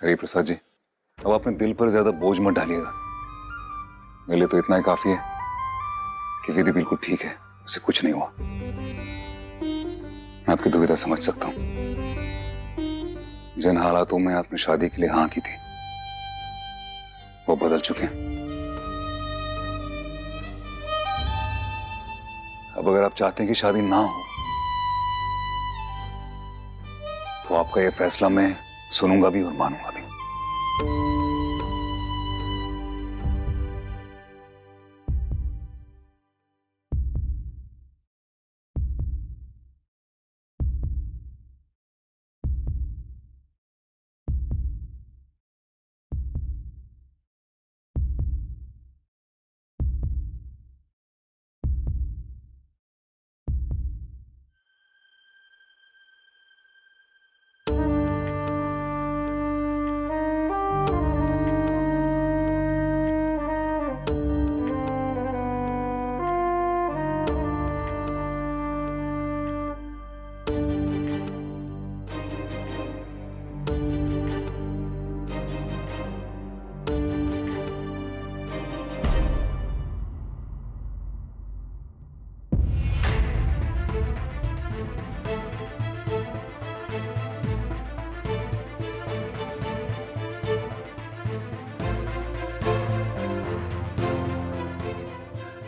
हरि प्रसाद जी, अब अपने दिल पर ज्यादा बोझ मत डालिएगा। मेरे लिए तो इतना ही काफी है कि विधि बिल्कुल ठीक है, उसे कुछ नहीं हुआ। मैं आपकी दुविधा समझ सकता हूं। जिन हालातों में आपने शादी के लिए हाँ की थी वो बदल चुके हैं। अब अगर आप चाहते हैं कि शादी ना हो तो आपका यह फैसला मैं सुनूंगा भी और मानूंगा भी।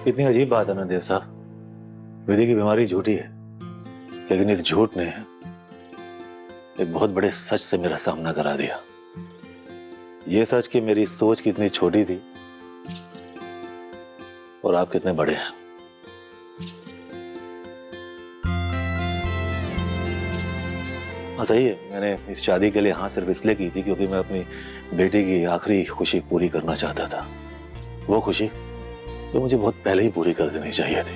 कितनी अजीब बात है ना देव साहब, विधि की बीमारी झूठी है, लेकिन इस झूठ ने एक बहुत बड़े सच से मेरा सामना करा दिया। ये सच कि मेरी सोच कितनी छोटी थी और आप कितने बड़े हैं। हाँ सही है, मैंने इस शादी के लिए हाँ सिर्फ इसलिए की थी क्योंकि मैं अपनी बेटी की आखिरी खुशी पूरी करना चाहता था। वो खुशी तो मुझे बहुत पहले ही पूरी कर देनी चाहिए थी।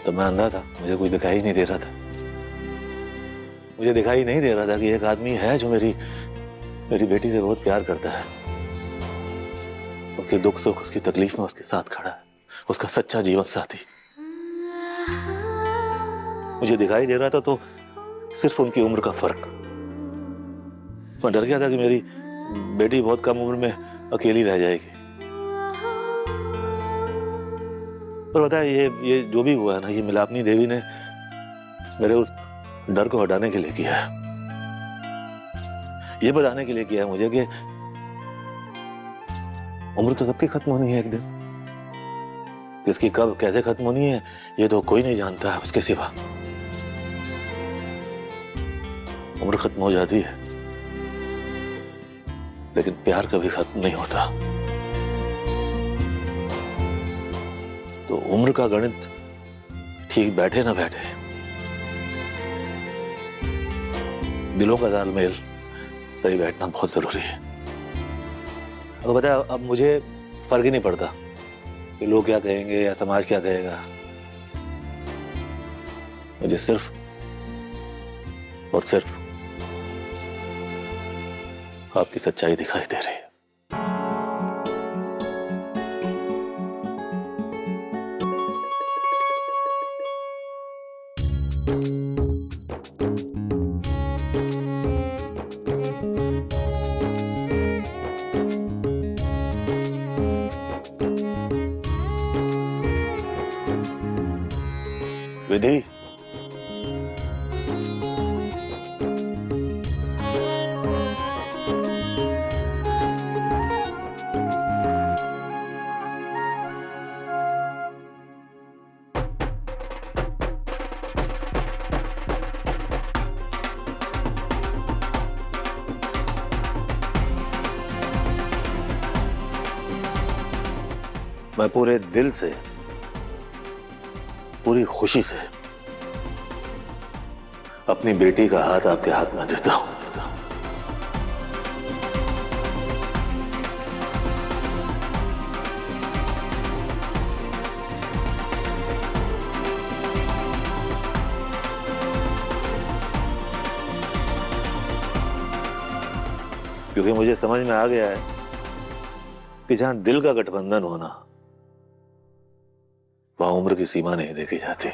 तब मैं अंधा था, मुझे कुछ दिखाई नहीं दे रहा था। मुझे दिखाई नहीं दे रहा था कि एक आदमी है जो मेरी बेटी से बहुत प्यार करता है। उसके दुख सुख, उसकी तकलीफ में उसके साथ खड़ा है, उसका सच्चा जीवन साथी। मुझे दिखाई दे रहा था तो सिर्फ उनकी उम्र का फर्क। मैं डर गया था कि मेरी बेटी बहुत कम उम्र में अकेली रह जाएगी। पर पता है ये जो भी हुआ है ना, ये मिलापनी देवी ने मेरे उस डर को हटाने के लिए किया है। ये बताने के लिए किया है मुझे कि उम्र तो सबकी खत्म होनी है एक दिन। किसकी कब कैसे खत्म होनी है ये तो कोई नहीं जानता है उसके सिवा। उम्र खत्म हो जाती है लेकिन प्यार कभी खत्म नहीं होता। तो उम्र का गणित ठीक बैठे ना बैठे, दिलों का तालमेल सही बैठना बहुत जरूरी है। तो पता है अब मुझे फर्क ही नहीं पड़ता कि लोग क्या कहेंगे या समाज क्या कहेगा। मुझे सिर्फ और सिर्फ आपकी सच्चाई दिखाई दे रही है। विधि, मैं पूरे दिल से, पूरी खुशी से अपनी बेटी का हाथ आपके हाथ में देता हूं। क्योंकि मुझे समझ में आ गया है कि जहां दिल का गठबंधन होना वहां उम्र की सीमा नहीं देखी जाती।